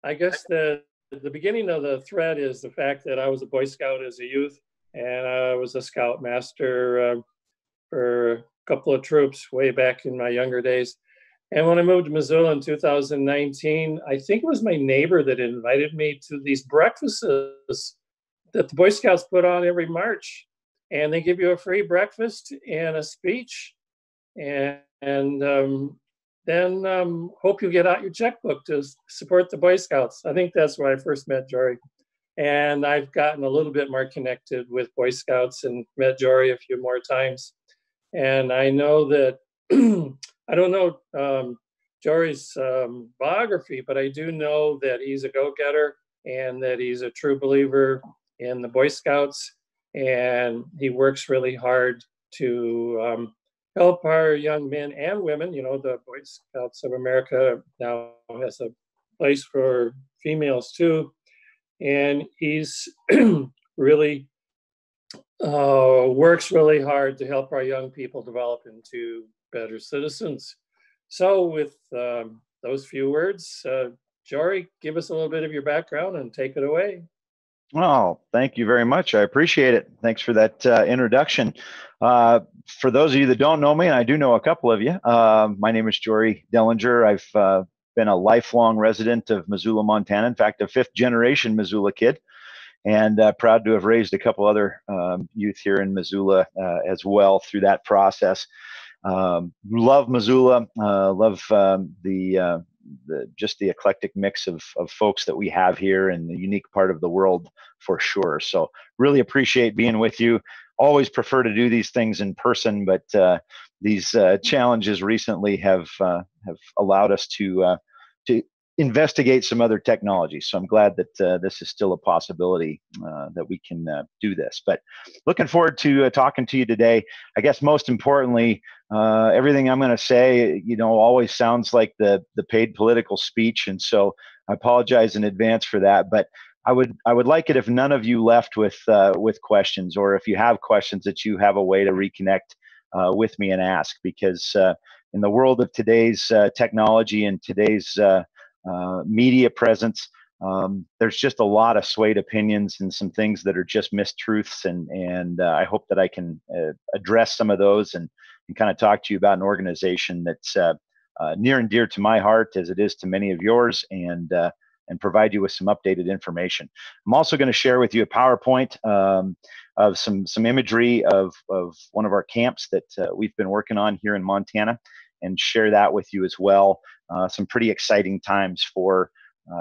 I guess the beginning of the thread is the fact that I was a Boy Scout as a youth, and I was a Scout Master for a couple of troops way back in my younger days. And when I moved to Missoula in 2019, I think it was my neighbor that invited me to these breakfasts that the Boy Scouts put on every March. And they give you a free breakfast and a speech. And then hope you get out your checkbook to support the Boy Scouts. I think that's where I first met Jory. And I've gotten a little bit more connected with Boy Scouts and met Jory a few more times. And I know that, I don't know Jory's biography, but I do know that he's a go-getter and that he's a true believer in the Boy Scouts. And he works really hard to help our young men and women. You know, the Boy Scouts of America now has a place for females too. And he's really works really hard to help our young people develop into better citizens. So with those few words, Jory, give us a little bit of your background and take it away. Well, thank you very much. I appreciate it. Thanks for that introduction. For those of you that don't know me, and I do know a couple of you, my name is Rory Dellinger. I've been a lifelong resident of Missoula, Montana. In fact, a fifth generation Missoula kid, and proud to have raised a couple other youth here in Missoula as well through that process. Love Missoula, love just the eclectic mix of folks that we have here and the unique part of the world for sure. So really appreciate being with you. Always prefer to do these things in person, but these challenges recently have allowed us to investigate some other technology. So I'm glad that this is still a possibility that we can do this. But looking forward to talking to you today. I guess most importantly, everything I'm going to say, you know, always sounds like the paid political speech, and so I apologize in advance for that. But I would like it if none of you left with questions, or if you have questions that you have a way to reconnect with me and ask, because in the world of today's technology and today's media presence, there's just a lot of swayed opinions and some things that are just mistruths, and I hope that I can address some of those and kind of talk to you about an organization that's near and dear to my heart, as it is to many of yours, and provide you with some updated information. I'm also going to share with you a PowerPoint of some imagery of one of our camps that we've been working on here in Montana, and share that with you as well. Some pretty exciting times for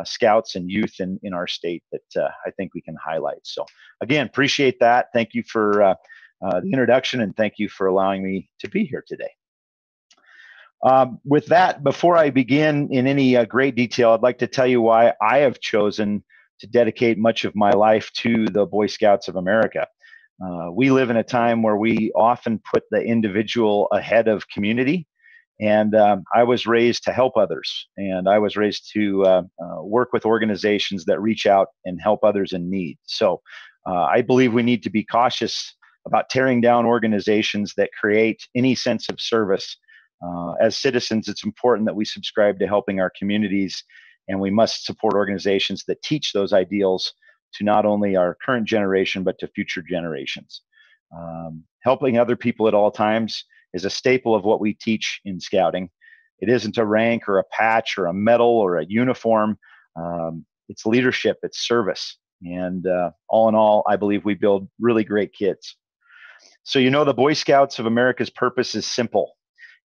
scouts and youth in our state that I think we can highlight. So again, appreciate that. Thank you for the introduction, and thank you for allowing me to be here today. With that, before I begin in any great detail, I'd like to tell you why I have chosen to dedicate much of my life to the Boy Scouts of America. We live in a time where we often put the individual ahead of community. And I was raised to help others, and I was raised to work with organizations that reach out and help others in need. So I believe we need to be cautious about tearing down organizations that create any sense of service. As citizens, it's important that we subscribe to helping our communities, and we must support organizations that teach those ideals to not only our current generation, but to future generations. Helping other people at all times is a staple of what we teach in scouting. It isn't a rank or a patch or a medal or a uniform. It's leadership, it's service. And all in all, I believe we build really great kids. So, you know, the Boy Scouts of America's purpose is simple.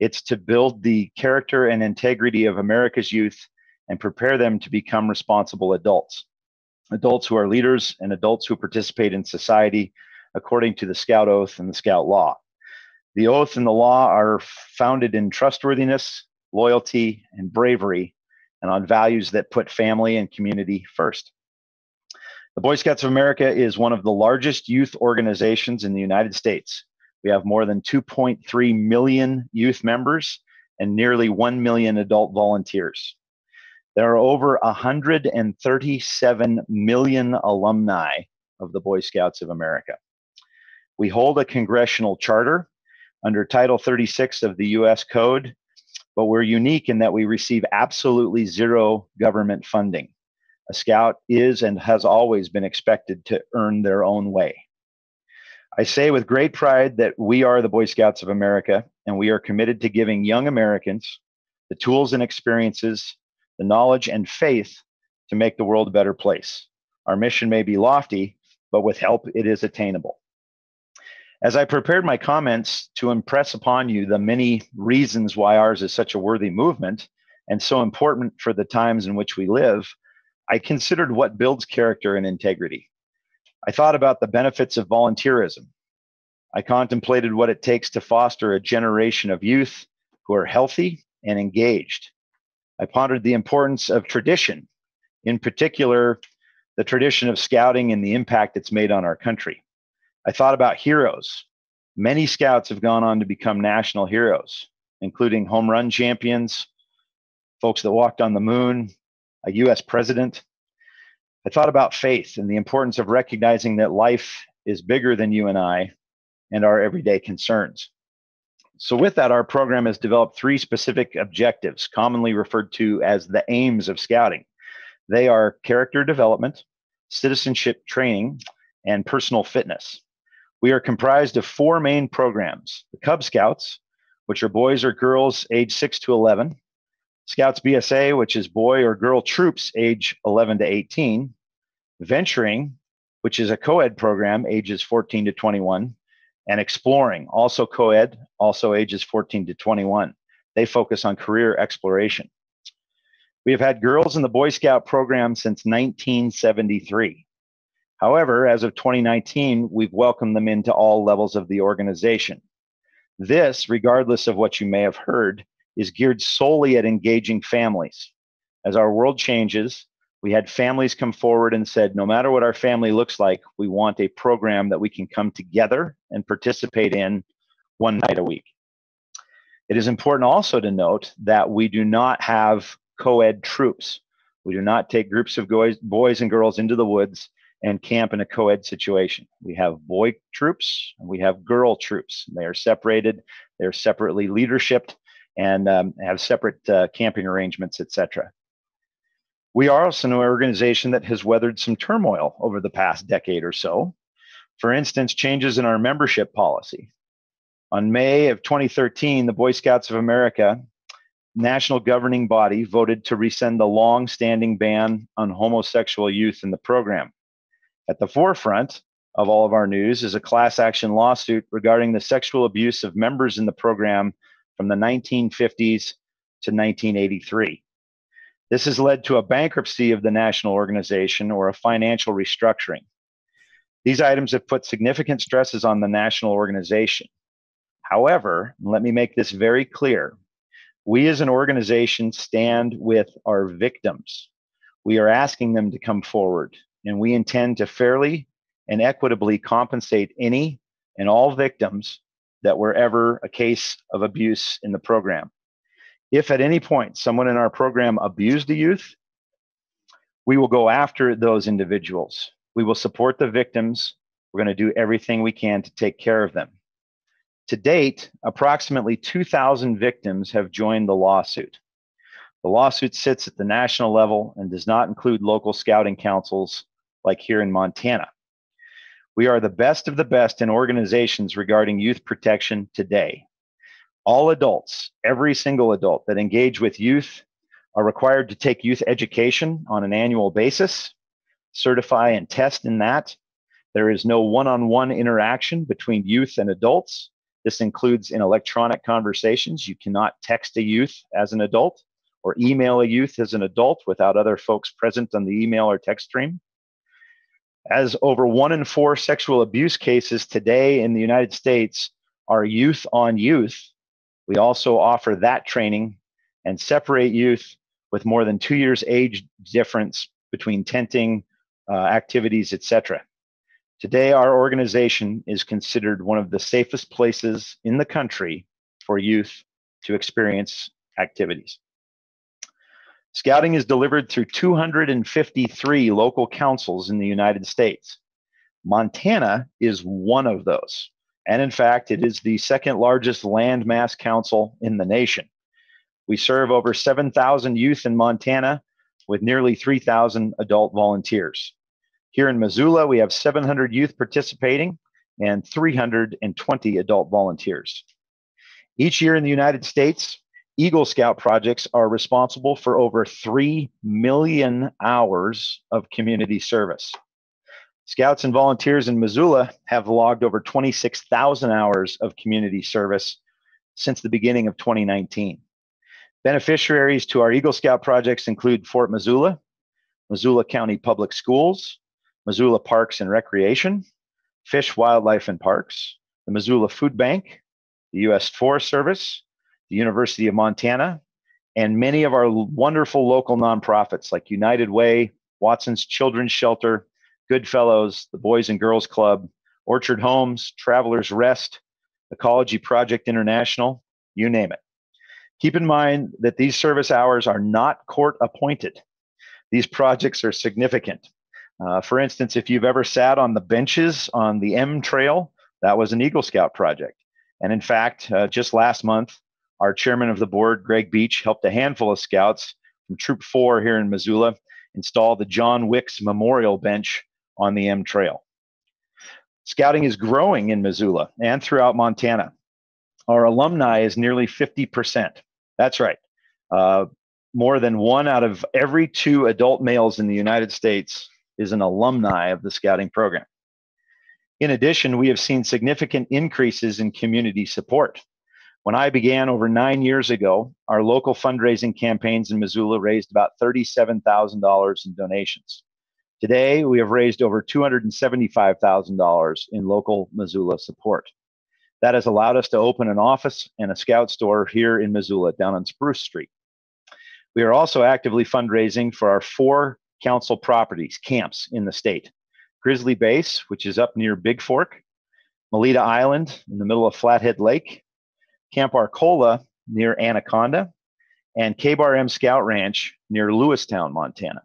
It's to build the character and integrity of America's youth and prepare them to become responsible adults. Adults who are leaders and adults who participate in society according to the Scout Oath and the Scout Law. The oath and the law are founded in trustworthiness, loyalty, and bravery, and on values that put family and community first. The Boy Scouts of America is one of the largest youth organizations in the United States. We have more than 2.3 million youth members and nearly 1 million adult volunteers. There are over 137 million alumni of the Boy Scouts of America. We hold a congressional charter under Title 36 of the U.S. Code, but we're unique in that we receive absolutely zero government funding. A scout is and has always been expected to earn their own way. I say with great pride that we are the Boy Scouts of America, and we are committed to giving young Americans the tools and experiences, the knowledge and faith to make the world a better place. Our mission may be lofty, but with help, it is attainable. As I prepared my comments to impress upon you the many reasons why ours is such a worthy movement and so important for the times in which we live, I considered what builds character and integrity. I thought about the benefits of volunteerism. I contemplated what it takes to foster a generation of youth who are healthy and engaged. I pondered the importance of tradition, in particular, the tradition of scouting and the impact it's made on our country. I thought about heroes. Many scouts have gone on to become national heroes, including home run champions, folks that walked on the moon, a US president. I thought about faith and the importance of recognizing that life is bigger than you and I and our everyday concerns. So with that, our program has developed 3 specific objectives, commonly referred to as the aims of scouting. They are character development, citizenship training, and personal fitness. We are comprised of 4 main programs: the Cub Scouts, which are boys or girls age 6 to 11, Scouts BSA, which is boy or girl troops age 11 to 18, Venturing, which is a co-ed program ages 14 to 21, and Exploring, also co-ed, also ages 14 to 21. They focus on career exploration. We have had girls in the Boy Scout program since 1973. However, as of 2019, we've welcomed them into all levels of the organization. This, regardless of what you may have heard, is geared solely at engaging families. As our world changes, we had families come forward and said, no matter what our family looks like, we want a program that we can come together and participate in one night a week. It is important also to note that we do not have co-ed troops. We do not take groups of boys and girls into the woods and camp in a co-ed situation. We have boy troops and we have girl troops. They are separated, they're separately leadershiped, and have separate camping arrangements, etc. We are also an organization that has weathered some turmoil over the past decade or so. For instance, changes in our membership policy. On May of 2013, the Boy Scouts of America national governing body voted to rescind the long-standing ban on homosexual youth in the program. At the forefront of all of our news is a class action lawsuit regarding the sexual abuse of members in the program from the 1950s to 1983. This has led to a bankruptcy of the national organization or a financial restructuring. These items have put significant stresses on the national organization. However, let me make this very clear. We as an organization stand with our victims. We are asking them to come forward, and we intend to fairly and equitably compensate any and all victims that were ever a case of abuse in the program. If at any point someone in our program abused a youth, we will go after those individuals. We will support the victims. We're going to do everything we can to take care of them. To date, approximately 2,000 victims have joined the lawsuit. The lawsuit sits at the national level and does not include local scouting councils like here in Montana. We are the best of the best in organizations regarding youth protection today. All adults, every single adult that engage with youth, are required to take youth education on an annual basis, certify and test in that. There is no one-on-one interaction between youth and adults. This includes in electronic conversations. You cannot text a youth as an adult or email a youth as an adult without other folks present on the email or text stream. As over 1 in 4 sexual abuse cases today in the United States are youth on youth, we also offer that training and separate youth with more than 2 years age difference between tenting, activities, etc. Today, our organization is considered one of the safest places in the country for youth to experience activities. Scouting is delivered through 253 local councils in the United States. Montana is one of those. And in fact, it is the second largest landmass council in the nation. We serve over 7,000 youth in Montana with nearly 3,000 adult volunteers. Here in Missoula, we have 700 youth participating and 320 adult volunteers. Each year in the United States, Eagle Scout projects are responsible for over 3 million hours of community service. Scouts and volunteers in Missoula have logged over 26,000 hours of community service since the beginning of 2019. Beneficiaries to our Eagle Scout projects include Fort Missoula, Missoula County Public Schools, Missoula Parks and Recreation, Fish, Wildlife and Parks, the Missoula Food Bank, the U.S. Forest Service, the University of Montana, and many of our wonderful local nonprofits like United Way, Watson's Children's Shelter, Goodfellows, the Boys and Girls Club, Orchard Homes, Travelers Rest, Ecology Project International, you name it. Keep in mind that these service hours are not court appointed. These projects are significant. For instance, if you've ever sat on the benches on the M Trail, that was an Eagle Scout project. And in fact, just last month, our chairman of the board, Greg Beach, helped a handful of scouts from Troop 4 here in Missoula install the John Wicks Memorial Bench on the M Trail. Scouting is growing in Missoula and throughout Montana. Our alumni is nearly 50%. That's right. More than 1 out of every 2 adult males in the United States is an alumni of the scouting program. In addition, we have seen significant increases in community support. When I began over 9 years ago, our local fundraising campaigns in Missoula raised about $37,000 in donations. Today, we have raised over $275,000 in local Missoula support. That has allowed us to open an office and a scout store here in Missoula down on Spruce Street. We are also actively fundraising for our 4 council properties, camps in the state. Grizzly Base, which is up near Big Fork, Melita Island in the middle of Flathead Lake, Camp Arcola near Anaconda, and K-Bar M Scout Ranch near Lewistown, Montana.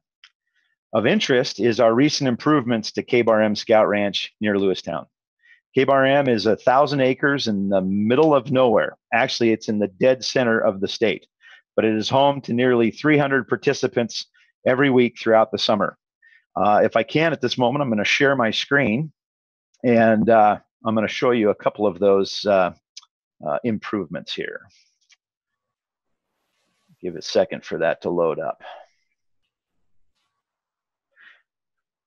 Of interest is our recent improvements to K-Bar M Scout Ranch near Lewistown. K-Bar M is 1,000 acres in the middle of nowhere. Actually, it's in the dead center of the state, but it is home to nearly 300 participants every week throughout the summer. If I can at this moment, I'm going to share my screen, and I'm going to show you a couple of those improvements here. Give it a second for that to load up.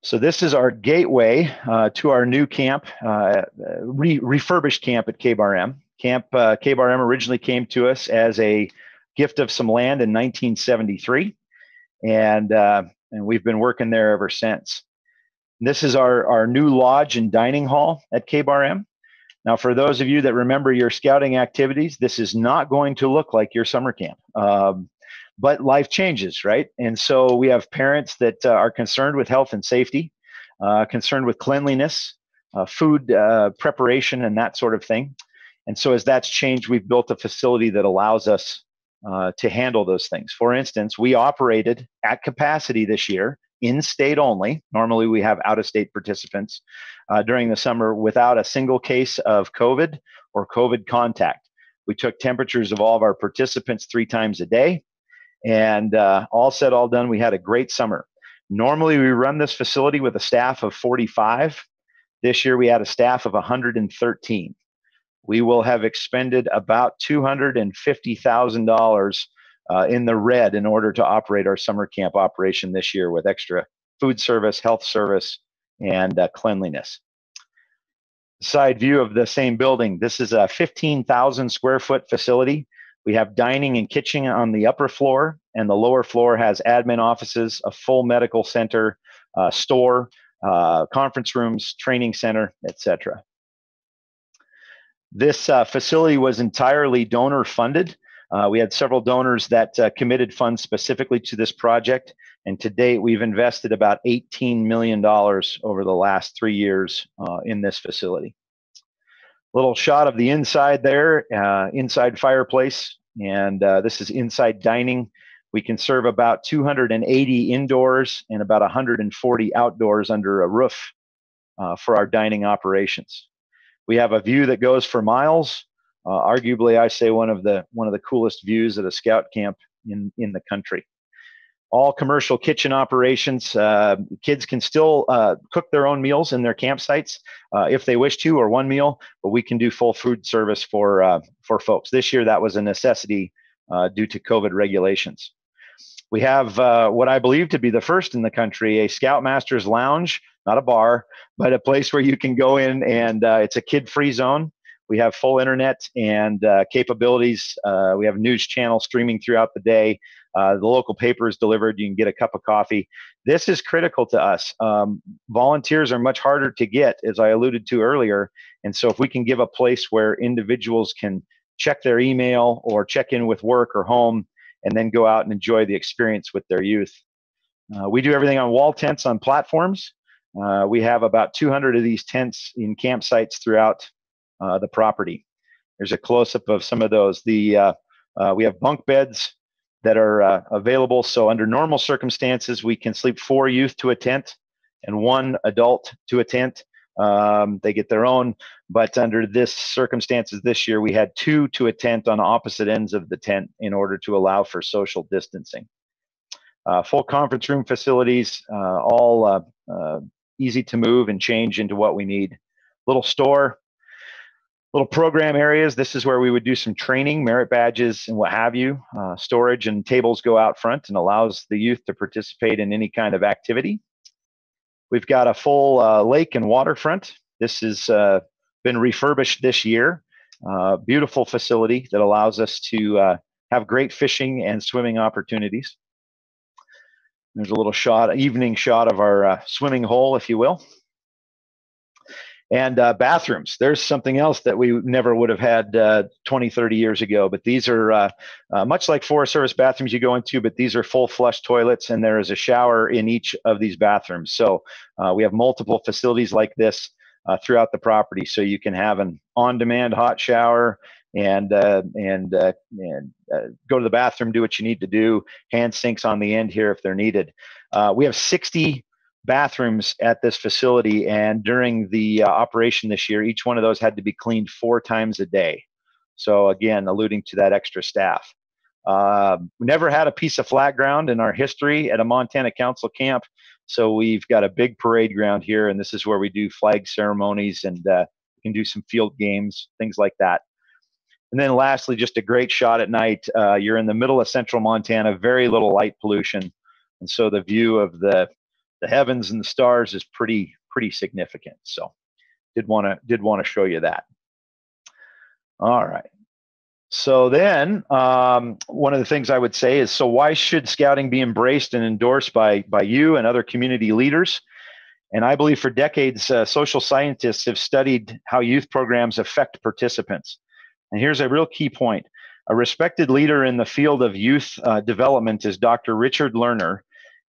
So this is our gateway to our new camp, refurbished camp at K-Bar M. Camp K-Bar M originally came to us as a gift of some land in 1973, and we've been working there ever since. This is our new lodge and dining hall at K-Bar M. Now, for those of you that remember your scouting activities, this is not going to look like your summer camp. But life changes, right? And so we have parents that are concerned with health and safety, concerned with cleanliness, food preparation, and that sort of thing. And so as that's changed, we've built a facility that allows us to handle those things. For instance, we operated at capacity this year, in-state only. Normally we have out-of-state participants during the summer without a single case of COVID or COVID contact. We took temperatures of all of our participants 3 times a day. And all said, all done, we had a great summer. Normally, we run this facility with a staff of 45. This year, we had a staff of 113. We will have expended about $250,000 in the red in order to operate our summer camp operation this year with extra food service, health service, and cleanliness. Side view of the same building. This is a 15,000 square foot facility. We have dining and kitchen on the upper floor, and the lower floor has admin offices, a full medical center, store, conference rooms, training center, etc. This facility was entirely donor funded. We had several donors that committed funds specifically to this project, and to date we've invested about $18 million over the last 3 years in this facility. Little shot of the inside there, inside fireplace, and this is inside dining. We can serve about 280 indoors and about 140 outdoors under a roof for our dining operations. We have a view that goes for miles. Arguably, I say one of the coolest views at a scout camp in the country. all commercial kitchen operations. Kids can still cook their own meals in their campsites if they wish to, or one meal, but we can do full food service for folks. This year, that was a necessity due to COVID regulations. We have what I believe to be the first in the country, a Scoutmaster's Lounge, not a bar, but a place where you can go in, and it's a kid-free zone. We have full internet and capabilities. We have a news channel streaming throughout the day. The local paper is delivered. You can get a cup of coffee. This is critical to us. Volunteers are much harder to get, as I alluded to earlier. And so if we can give a place where individuals can check their email or check in with work or home, and then go out and enjoy the experience with their youth. We do everything on wall tents on platforms. We have about 200 of these tents in campsites throughout the property. There's a close-up of some of those. We have bunk beds that are available. So under normal circumstances, we can sleep 4 youth to a tent and 1 adult to a tent. They get their own, but under this circumstances this year, we had 2 to a tent on opposite ends of the tent in order to allow for social distancing. Full conference room facilities, all easy to move and change into what we need. Little store, little program areas. This is where we would do some training, merit badges and what have you. Storage and tables go out front and allows the youth to participate in any kind of activity. We've got a full lake and waterfront. This has been refurbished this year. Beautiful facility that allows us to have great fishing and swimming opportunities. There's a little shot, evening shot of our swimming hole, if you will. And bathrooms. There's something else that we never would have had 20, 30 years ago. But these are much like Forest Service bathrooms you go into, but these are full flush toilets, and there is a shower in each of these bathrooms. So we have multiple facilities like this throughout the property. So you can have an on-demand hot shower and go to the bathroom, do what you need to do. Hand sinks on the end here if they're needed. We have 60 bathrooms at this facility, and during the operation this year, each one of those had to be cleaned 4 times a day. So again, alluding to that extra staff. We never had a piece of flat ground in our history at a Montana Council camp, so we've got a big parade ground here, and this is where we do flag ceremonies, and we can do some field games, things like that. And then lastly, just a great shot at night. You're in the middle of central Montana, very little light pollution, and so the view of the heavens and the stars is pretty significant. So did want to show you that. All right. So then one of the things I would say is, so why should scouting be embraced and endorsed by you and other community leaders? And I believe for decades, social scientists have studied how youth programs affect participants. And here's a real key point. A respected leader in the field of youth development is Dr. Richard Lerner.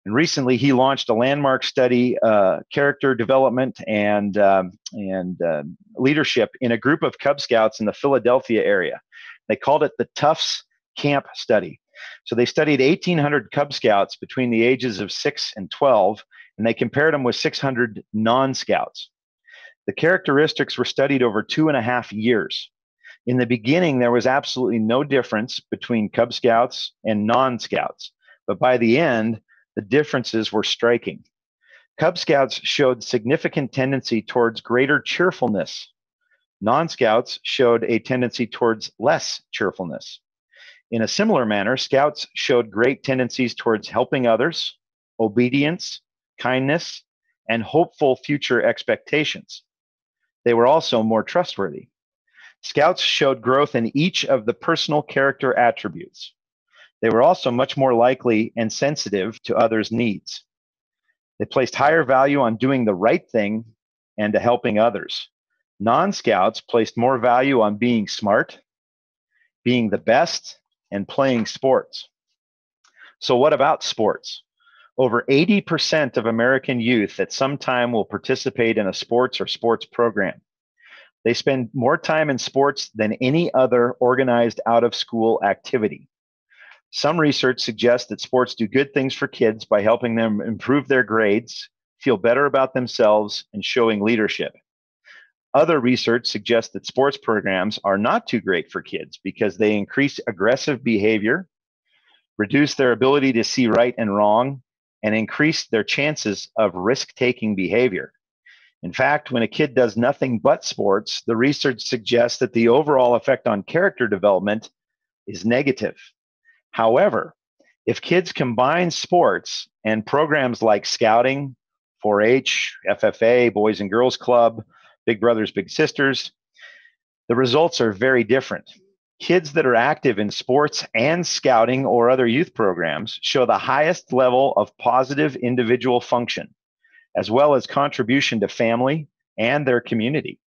And recently, he launched a landmark study, character development and leadership in a group of Cub Scouts in the Philadelphia area. They called it the Tufts Camp Study. So they studied 1,800 Cub Scouts between the ages of 6 and 12, and they compared them with 600 non-Scouts. The characteristics were studied over 2.5 years. In the beginning, there was absolutely no difference between Cub Scouts and non-Scouts, but by the end, the differences were striking. Cub Scouts showed significant tendency towards greater cheerfulness. Non-Scouts showed a tendency towards less cheerfulness. In a similar manner, Scouts showed great tendencies towards helping others, obedience, kindness, and hopeful future expectations. They were also more trustworthy. Scouts showed growth in each of the personal character attributes. They were also much more likely and sensitive to others' needs. They placed higher value on doing the right thing and to helping others. Non-Scouts placed more value on being smart, being the best, and playing sports. So what about sports? Over 80% of American youth at some time will participate in a sports or sports program. They spend more time in sports than any other organized out-of-school activity. Some research suggests that sports do good things for kids by helping them improve their grades, feel better about themselves, and showing leadership. Other research suggests that sports programs are not too great for kids because they increase aggressive behavior, reduce their ability to see right and wrong, and increase their chances of risk-taking behavior. In fact, when a kid does nothing but sports, the research suggests that the overall effect on character development is negative. However, if kids combine sports and programs like scouting, 4-H, FFA, Boys and Girls Club, Big Brothers, Big Sisters, the results are very different. Kids that are active in sports and scouting or other youth programs show the highest level of positive individual function, as well as contribution to family and their community.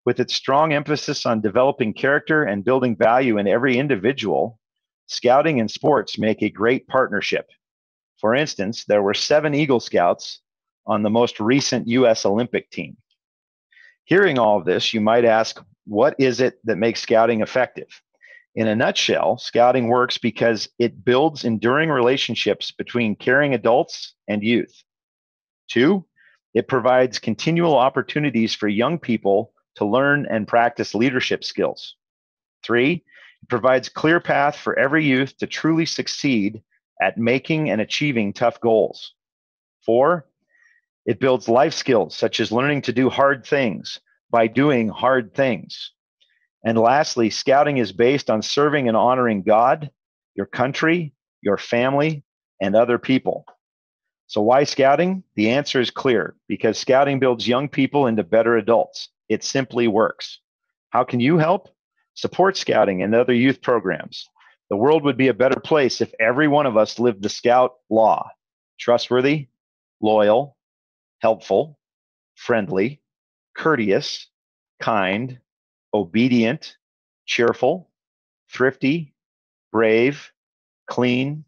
With its strong emphasis on developing character and building value in every individual, scouting and sports make a great partnership. For instance, there were 7 Eagle Scouts on the most recent U.S. Olympic team. Hearing all of this, you might ask, what is it that makes scouting effective? In a nutshell, scouting works because it builds enduring relationships between caring adults and youth. 2, it provides continual opportunities for young people to learn and practice leadership skills. 3, it provides clear path for every youth to truly succeed at making and achieving tough goals. 4, it builds life skills such as learning to do hard things by doing hard things. And lastly, scouting is based on serving and honoring God, your country, your family, and other people. So why scouting? The answer is clear, because scouting builds young people into better adults. It simply works. How can you help? Support scouting and other youth programs. The world would be a better place if every one of us lived the Scout law: trustworthy, loyal, helpful, friendly, courteous, kind, obedient, cheerful, thrifty, brave, clean,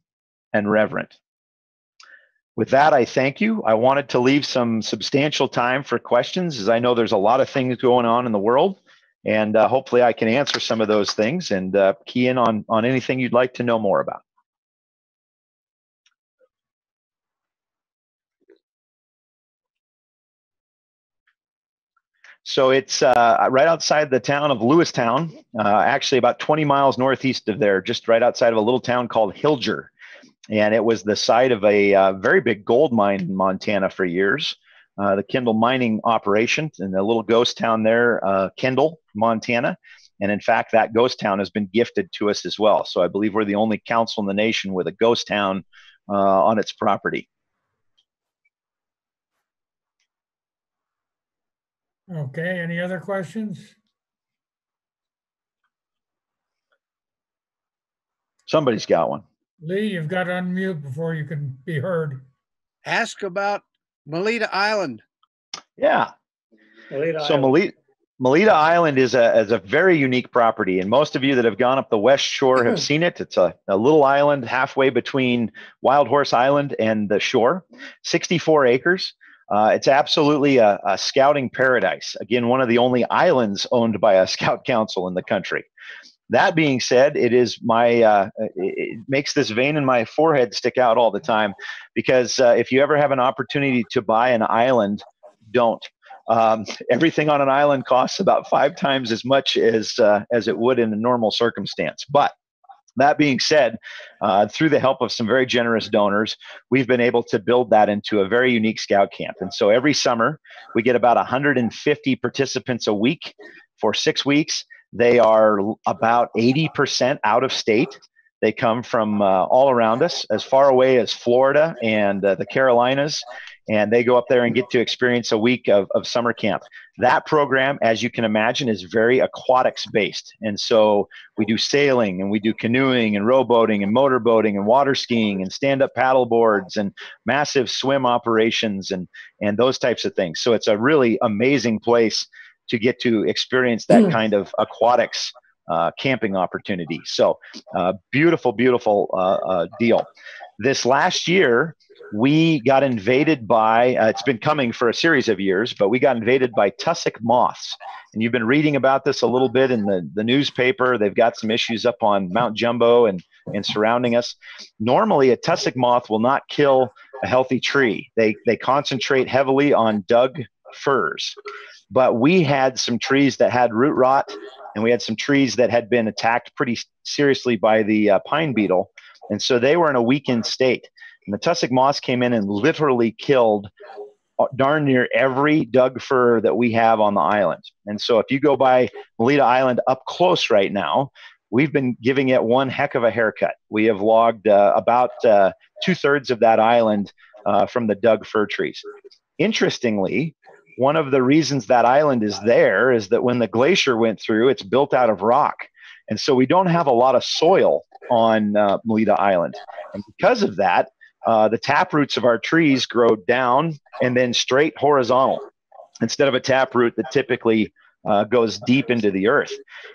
and reverent. With that, I thank you. I wanted to leave some substantial time for questions, as I know there's a lot of things going on in the world, and hopefully I can answer some of those things and key in on anything you'd like to know more about. So it's right outside the town of Lewistown, actually about 20 miles northeast of there, just right outside of a little town called Hilger. And it was the site of a very big gold mine in Montana for years, the Kendall mining operation in the little ghost town there, Kendall, Montana. And in fact, that ghost town has been gifted to us as well. So I believe we're the only council in the nation with a ghost town on its property. Okay, any other questions? Somebody's got one. Lee, you've got to unmute before you can be heard. Ask about Melita Island. Yeah. Melita Island is a very unique property, and most of you that have gone up the West Shore have seen it. It's a little island halfway between Wild Horse Island and the shore, 64 acres. It's absolutely a scouting paradise. Again, one of the only islands owned by a scout council in the country. That being said, it is it makes this vein in my forehead stick out all the time, because if you ever have an opportunity to buy an island, don't. Everything on an island costs about 5 times as much as it would in a normal circumstance. But that being said, through the help of some very generous donors, we've been able to build that into a very unique scout camp. And so every summer, we get about 150 participants a week for 6 weeks. They are about 80% out of state. They come from all around us, as far away as Florida and the Carolinas, and they go up there and get to experience a week of summer camp. That program, as you can imagine, is very aquatics based. And so we do sailing, and we do canoeing and rowboating and motorboating and water skiing and stand-up paddle boards and massive swim operations and those types of things. So it's a really amazing place to get to experience that kind of aquatics camping opportunity. So beautiful, beautiful deal. This last year, we got invaded by, it's been coming for a series of years, but we got invaded by tussock moths. And you've been reading about this a little bit in the newspaper. They've got some issues up on Mount Jumbo and surrounding us. Normally, a tussock moth will not kill a healthy tree. They concentrate heavily on dug firs. But we had some trees that had root rot, and we had some trees that had been attacked pretty seriously by the pine beetle. And so they were in a weakened state. And the tussock moths came in and literally killed darn near every Doug fir that we have on the island. And so if you go by Melita Island up close right now, we've been giving it one heck of a haircut. We have logged about 2/3 of that island from the Doug fir trees. Interestingly, one of the reasons that island is there is that when the glacier went through, it's built out of rock. And so we don't have a lot of soil on Melita Island. And because of that, the tap roots of our trees grow down and then straight horizontal instead of a tap root that typically goes deep into the earth.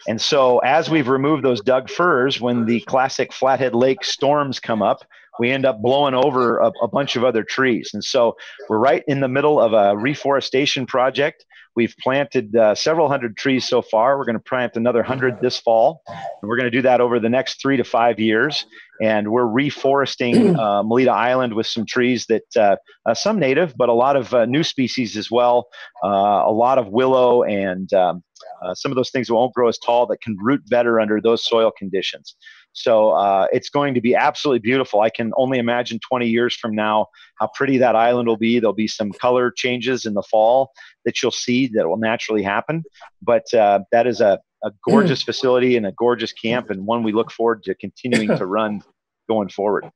And so as we've removed those Doug firs, when the classic Flathead Lake storms come up, we end up blowing over a bunch of other trees. And so we're right in the middle of a reforestation project. We've planted several hundred trees so far. We're going to plant another 100 this fall. And we're going to do that over the next 3 to 5 years. And we're reforesting Melita Island with some trees that some native, but a lot of new species as well. A lot of willow and some of those things that won't grow as tall that can root better under those soil conditions. So it's going to be absolutely beautiful. I can only imagine 20 years from now how pretty that island will be. There'll be some color changes in the fall that you'll see that will naturally happen. But that is a gorgeous facility and a gorgeous camp, and one we look forward to continuing to run going forward.